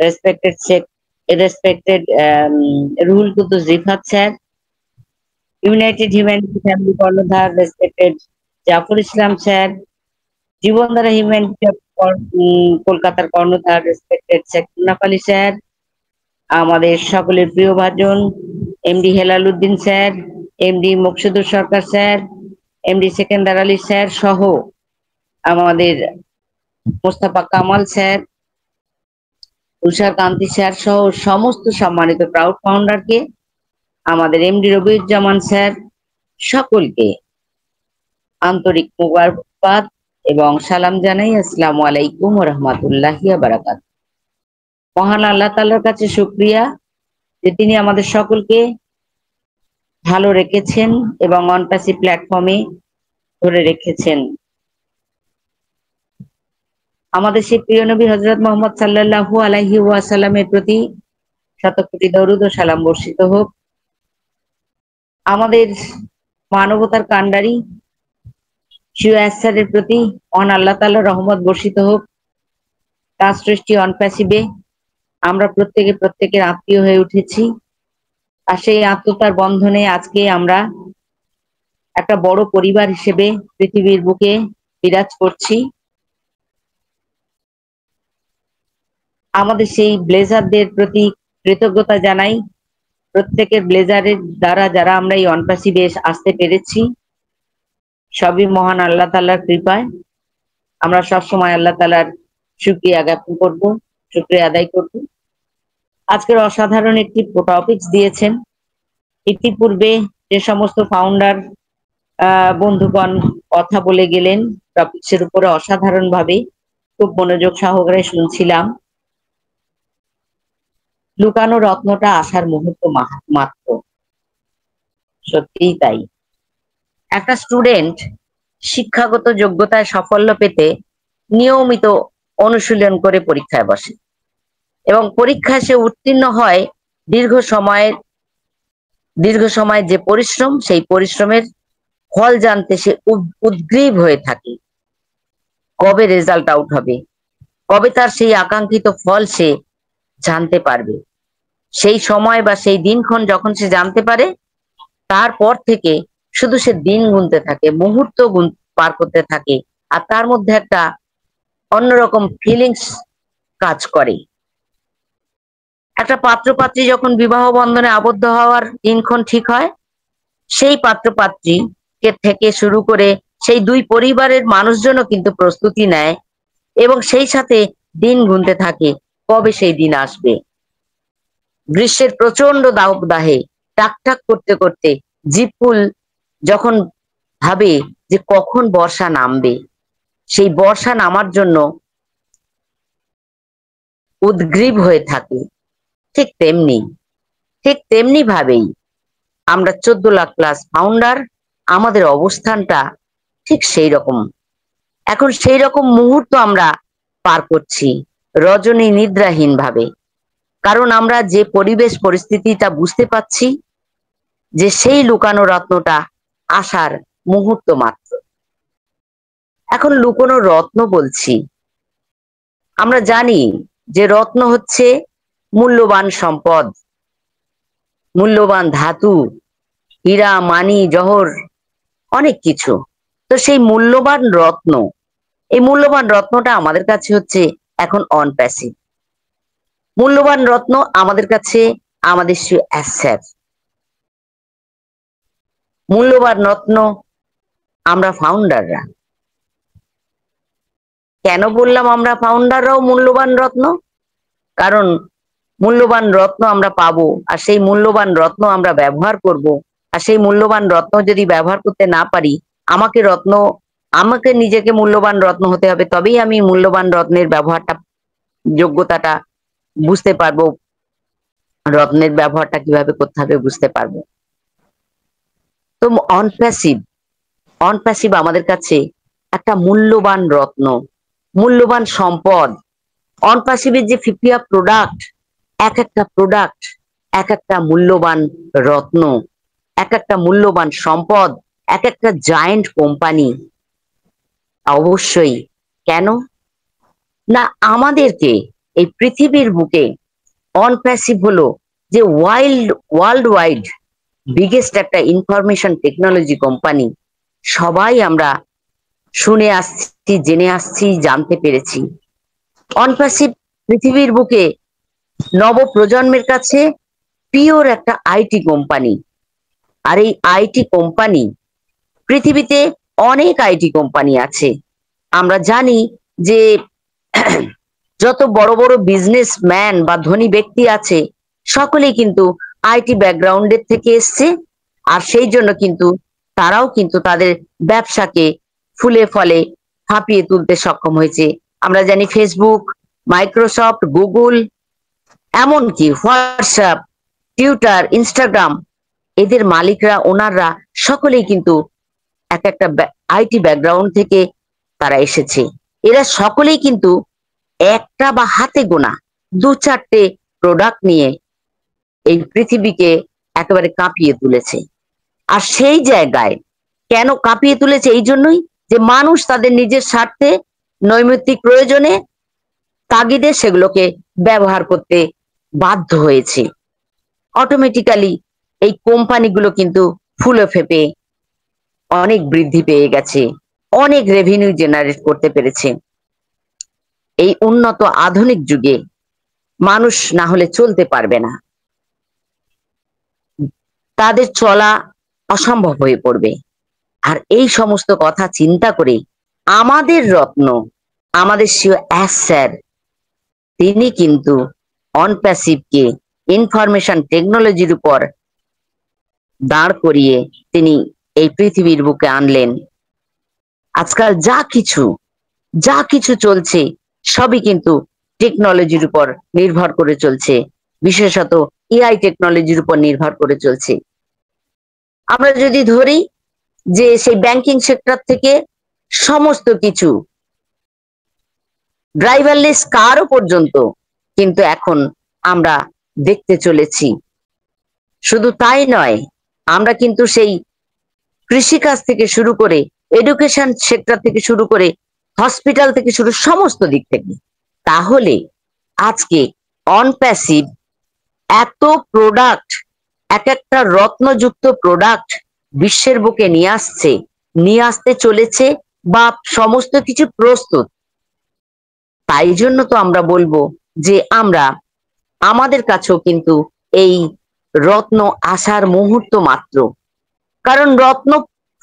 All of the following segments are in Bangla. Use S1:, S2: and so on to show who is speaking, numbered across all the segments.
S1: Respected Sheikh respected Ruhul Quddus Rifat sir, United Humanity Family কর্ণধার respected Zafar Islam sir, Jibondhara Humanity কলকাতার কর্ণধার রেসপেক্টেড শেখ মুন্নাফ আলী স্যার, আমাদের সকলের প্রিয় ভাজন MD Helal Uddin sir, MD Maksudur Sarkar sir, MD Sekendar Ali sir সহ আমাদের মোস্তফা কামাল স্যার, তুষার কান্তি স্যার সহ সমস্ত সম্মানিত প্রাউড ফাউন্ডারকে, আমাদের এমডি রবিউজ্জামান স্যার, সকলকে আন্তরিক মোবারকবাদ এবং সালাম জানাই। আসসালামু আলাইকুম ওয়া রাহমাতুল্লাহি ওয়া বারাকাতুহু। মহান আল্লাহ তাআলার কাছে শুকরিয়া যে তিনি আমাদের সকলকে ভালো রেখেছেন এবং অনপ্যাসি প্ল্যাটফর্মে ধরে রেখেছেন। আমাদের সেই প্রিয় নবী হযরত মুহাম্মদ সাল্লাল্লাহু আলাইহি ওয়াসাল্লামের প্রতি শত কোটি দরুদ ও সালাম বর্ষিত হোক। আমাদের মানবতার কান্ডারি স্যারের প্রতি মহান আল্লাহ তাআলার রহমত বর্ষিত হোক। তার সৃষ্টি অনপ্যাসিভে আমরা প্রত্যেকের আত্মীয় হয়ে উঠেছি, আর সেই আত্মতার বন্ধনে আজকে আমরা একটা বড় পরিবার হিসেবে পৃথিবীর বুকে বিরাজ করছি। আমাদের সেই ব্লেজারদের প্রতি কৃতজ্ঞতা জানাই। প্রত্যেকের ব্লেজারের দ্বারা যারা আমরা এই অনপ্যাসিভে আসতে পেরেছি, সবই মহান আল্লাহ তাআলার কৃপায়। আমরা সবসময় আল্লাহ তাআলার শুকরিয়া জ্ঞাপন করব, শুকরিয়া আদায় করব। আজকের অসাধারণ একটি টপিকস দিয়েছেন। ইতিপূর্বে যে সমস্ত ফাউন্ডার বন্ধুগণ কথা বলে গেলেন টপিকসের উপরে অসাধারণ ভাবে খুব মনোযোগ সহকারে শুনছিলাম। লুকানো রত্নটা আসার মুহূর্ত মাত্র, সত্যিই তাই। একটা স্টুডেন্ট শিক্ষাগত যোগ্যতায় সাফল্য পেতে নিয়মিত অনুশীলন করে পরীক্ষায় বসে এবং পরীক্ষায় সে উত্তীর্ণ হয়। দীর্ঘ সময় যে পরিশ্রম, সেই পরিশ্রমের ফল জানতে সে উদ্গ্রীব হয়ে থাকে। কবে রেজাল্ট আউট হবে, কবে তার সেই আকাঙ্ক্ষিত ফল সে জানতে পারবে। সেই সময় বা সেই দিনক্ষণ যখন সে জানতে পারে, তারপর থেকে শুধু সে দিন গুনতে থাকে, মুহূর্ত পার করতে থাকে, আর তার মধ্যে একটা অন্যরকম ফিলিংস কাজ করে। একটা পাত্রপাত্রী যখন বিবাহ বন্ধনে আবদ্ধ হওয়ার দিনক্ষণ ঠিক হয়, সেই পাত্রপাত্রীকে থেকে শুরু করে সেই দুই পরিবারের মানুষজনও কিন্তু প্রস্তুতি নেয় এবং সেই সাথে দিন গুনতে থাকে কবে সেই দিন আসবে। গ্রীষ্মের প্রচন্ড দাবদাহে টাকটাক করতে করতে জিপুল যখন ভাবে যে কখন বর্ষা নামবে, সেই বর্ষা নামার জন্য উদ্গ্রীব হয়ে থাকে। ঠিক তেমনি ভাবেই আমরা 14 লাখ প্লাস ফাউন্ডার, আমাদের অবস্থানটা ঠিক সেই রকম। এখন সেই রকম মুহূর্ত আমরা পার করছি রজনী নিদ্রাহীন ভাবে, কারণ আমরা যে পরিবেশ পরিস্থিতিটা বুঝতে পাচ্ছি যে সেই লুকানো রত্নটা আসার মুহূর্ত মাত্র। এখন লুকানো রত্ন বলছি, আমরা জানি যে রত্ন হচ্ছে মূল্যবান সম্পদ, মূল্যবান ধাতু, হীরা মানি জহর, অনেক কিছু। তো সেই মূল্যবান রত্নটা আমাদের কাছে হচ্ছে এখন অনপ্যাসিভ। মূল্যবান রত্ন আমাদের কাছে আমাদের অ্যাসেট। মূল্যবান রত্ন আমরা ফাউন্ডাররা। কেন বললাম আমরা ফাউন্ডাররাও মূল্যবান রত্ন? কারণ মূল্যবান রত্ন আমরা পাবো, আর সেই মূল্যবান রত্ন আমরা ব্যবহার করব। আর সেই মূল্যবান রত্ন যদি ব্যবহার করতে না পারি, আমাকে নিজেকে মূল্যবান রত্ন হতে হবে, তবেই আমি মূল্যবান রত্নের ব্যবহারটা, যোগ্যতাটা বুঝতে পারবো, রত্নের ব্যবহারটা কিভাবে করতে হবে বুঝতে পারবো। তো অনপ্যাসিভ আমাদের কাছে একটা মূল্যবান রত্ন, মূল্যবান সম্পদ। অনপ্যাসিভের যে 50 প্রোডাক্ট, এক একটা মূল্যবান রত্ন, এক একটা মূল্যবান সম্পদ, এক একটা জায়ান্ট কোম্পানি। অবশ্যই কেন না, আমাদেরকে এই পৃথিবীর বুকে অনপ্যাসিভ হলো যে ওয়ার্ল্ড ওয়াইড বিগেস্ট একটা ইনফরমেশন টেকনোলজি কোম্পানি। সবাই আমরা শুনে আসছি, জেনে আসছি, জানতে পেরেছি। অনপ্যাসিভ পৃথিবীর বুকে নব প্রজন্মের কাছে পিওর একটা আইটি কোম্পানি। আর এই আইটি কোম্পানি, পৃথিবীতে অনেক আইটি কোম্পানি আছে। আমরা জানি যে যত বড় বড় বিজনেসম্যান বা ধনী ব্যক্তি আছে সকলেই কিন্তু আইটি ব্যাকগ্রাউন্ডের থেকে এসছে। আর সেই জন্য কিন্তু তারাও কিন্তু তাদের ব্যবসাকে ফুলে ফলে ফাঁপিয়ে তুলতে সক্ষম হয়েছে। আমরা জানি ফেসবুক, মাইক্রোসফট, গুগল, এমনকি হোয়াটসঅ্যাপ, টুইটার, ইনস্টাগ্রাম, এদের মালিকরা, ওনাররা সকলেই কিন্তু এক একটা আইটি ব্যাকগ্রাউন্ড থেকে তারা এসেছে। এরা সকলেই কিন্তু একটা বা হাতে গোনা দু চারটে প্রোডাক্ট নিয়ে এই পৃথিবীকে একেবারে কাঁপিয়ে তুলেছে। আর সেই জায়গায় কেন কাঁপিয়ে তুলেছে? এই জন্যই যে মানুষ তাদের নিজের স্বার্থে, নৈমিত্তিক প্রয়োজনে, তাগিদে সেগুলোকে ব্যবহার করতে বাধ্য হয়েছে। অটোমেটিক্যালি এই কোম্পানিগুলো কিন্তু ফুলে ফেপে অনেক বৃদ্ধি পেয়ে গেছে, অনেক রেভিনিউ জেনারেট করতে পেরেছে। এই উন্নত আধুনিক যুগে মানুষ না হলে চলতে পারবে না, তাদের চলা অসম্ভব হয়ে পড়বে। আর এই সমস্ত কথা চিন্তা করে আমাদের রত্ন, আমাদের সিও স্যার, তিনি কিন্তু অনপ্যাসিভকে ইনফরমেশন টেকনোলজির উপর দাঁড় করিয়ে তিনি এই পৃথিবীর বুকে আনলেন। আজকাল যা কিছু চলছে সবই কিন্তু টেকনোলজির উপর নির্ভর করে চলছে, বিশেষত এআই টেকনোলজির উপর নির্ভর করে চলছে। আমরা যদি ধরি যে সেই ব্যাংকিং সেক্টর থেকে সমস্ত কিছু, ড্রাইভারলেস কারও পর্যন্ত কিন্তু এখন আমরা দেখতে চলেছি। শুধু তাই নয়, আমরা কিন্তু সেই কৃষিকাজ থেকে শুরু করে, এডুকেশন সেক্টর থেকে শুরু করে, হসপিটাল থেকে শুরু, সমস্ত দিক থেকে। তাহলে আজকে অনপ্যাসিভ এত প্রোডাক্ট, এক একটা রত্নযুক্ত প্রোডাক্ট বিশ্বের বুকে নিয়ে আসতে চলেছে, বা সমস্ত কিছু প্রস্তুত। তাই জন্য তো আমরা বলবো যে আমাদের কাছেও কিন্তু এই রত্ন আসার মুহূর্ত মাত্র। কারণ রত্ন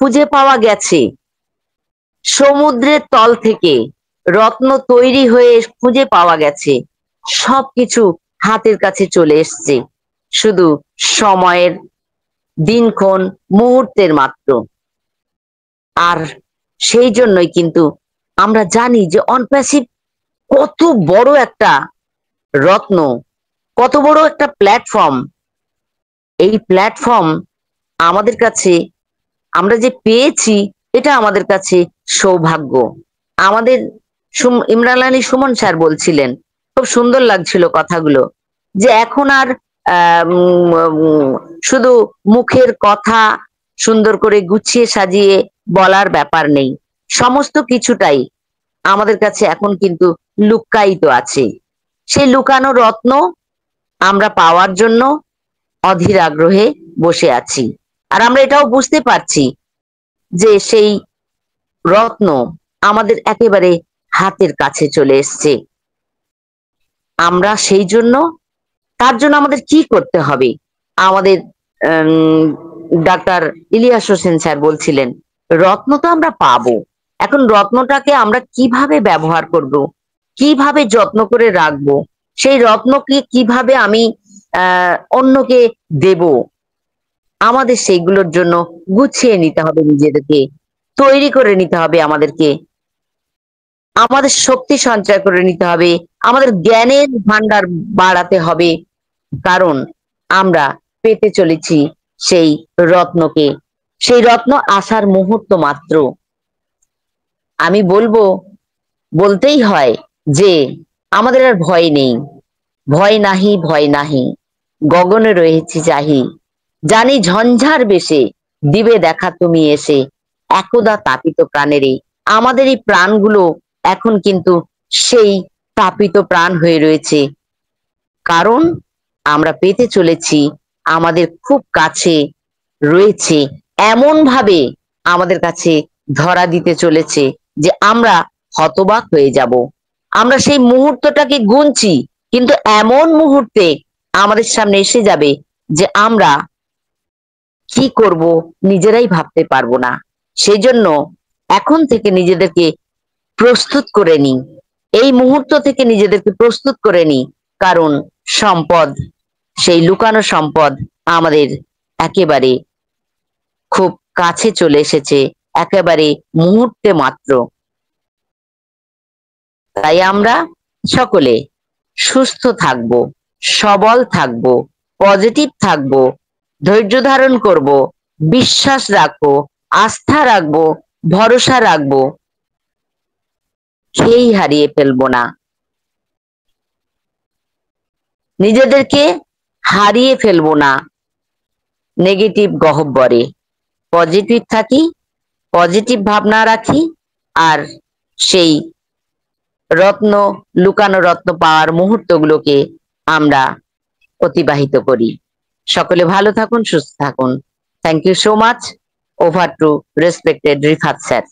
S1: খুঁজে পাওয়া গেছে, সমুদ্রের তল থেকে রত্ন তৈরি হয়ে খুঁজে পাওয়া গেছে, সবকিছু হাতের কাছে চলে এসছে, শুধু সময়ের দিনক্ষণ, মুহূর্তের মাত্র। আর সেই জন্যই কিন্তু আমরা জানি যে অনপ্যাসিভ কত বড় একটা রত্ন, কত বড় একটা প্ল্যাটফর্ম। এই প্ল্যাটফর্ম আমাদের কাছে, আমরা যে পেয়েছি, এটা আমাদের কাছে সৌভাগ্য। আমাদের ইমরান আলী সুমন স্যার বলছিলেন, খুব সুন্দর লাগছিল কথাগুলো, যে এখন আর শুধু মুখের কথা সুন্দর করে গুছিয়ে সাজিয়ে বলার ব্যাপার নেই, সমস্ত কিছুটাই আমাদের কাছে এখন কিন্তু লুকায়িত আছে। সেই লুকানো রত্ন আমরা পাওয়ার জন্য অধীর আগ্রহে বসে আছি। আর আমরা এটাও বুঝতে পারছি যে সেই রত্ন আমাদের একেবারে হাতের কাছে চলে এসছে। আমরা সেই জন্য, তার জন্য আমাদের কি করতে হবে? আমাদের ডাক্তার ইলিয়াস হোসেন স্যার বলছিলেন, রত্ন তো আমরা পাবো, এখন রত্নটাকে আমরা কিভাবে ব্যবহার করব, কিভাবে যত্ন করে রাখবো, সেই রত্নকে কিভাবে আমি অন্যকে দেব, আমাদের সেইগুলোর জন্য গুছিয়ে নিতে হবে, নিজেদেরকে তৈরি করে নিতে হবে, আমাদের শক্তি সঞ্চয় করে নিতে হবে, আমাদের জ্ঞানের ভান্ডার বাড়াতে হবে। কারণ আমরা পেতে চলেছি সেই রত্নকে, সেই রত্ন আসার মুহূর্ত মাত্র। আমি বলতেই হয় যে আমাদের আর ভয় নেই, ভয় নাহি, গগনে রয়েছি চাহি, জানি ঝঞ্ঝার বেশে দিবে দেখা তুমি এসে, একদা তাপিত প্রাণেরে। আমাদের এই প্রাণগুলো এখন কিন্তু সেই তাপিত প্রাণ হয়ে রয়েছে, কারণ আমরা পেতে চলেছি আমাদের খুব কাছে রয়েছে, এমন ভাবে আমাদের কাছে ধরা দিতে চলেছে যে আমরা হতবাক হয়ে যাব। আমরা সেই মুহূর্তটাকে গুনছি, কিন্তু এমন মুহূর্তে আমাদের সামনে এসে যাবে যে আমরা কি করব নিজেরাই ভাবতে পারবো না। সেই জন্য এখন থেকে নিজেদেরকে প্রস্তুত করে নিই, এই মুহূর্ত থেকে নিজেদেরকে প্রস্তুত করে নিই, কারণ সম্পদ, সেই লুকানো সম্পদ আমাদের একেবারে খুব কাছে চলে এসেছে, একেবারে মুহূর্তে মাত্র। তাই আমরা সকলে সুস্থ থাকব, সবল থাকব, পজিটিভ থাকব, ধৈর্য ধারণ করব, বিশ্বাস রাখবো, আস্থা রাখবো, ভরসা রাখবো, খেই হারিয়ে ফেলবো না, নিজেদেরকে হারিয়ে ফেলবো না নেগেটিভ গহ্বরে। পজিটিভ থাকি, পজিটিভ ভাবনা রাখি, আর সেই রত্ন, লুকানো রত্ন পাওয়ার মুহূর্তগুলোকে আমরা অতিবাহিত করি। সকলে ভালো থাকুন, সুস্থ থাকুন। Thank you so much. Over to respected Rifat sir.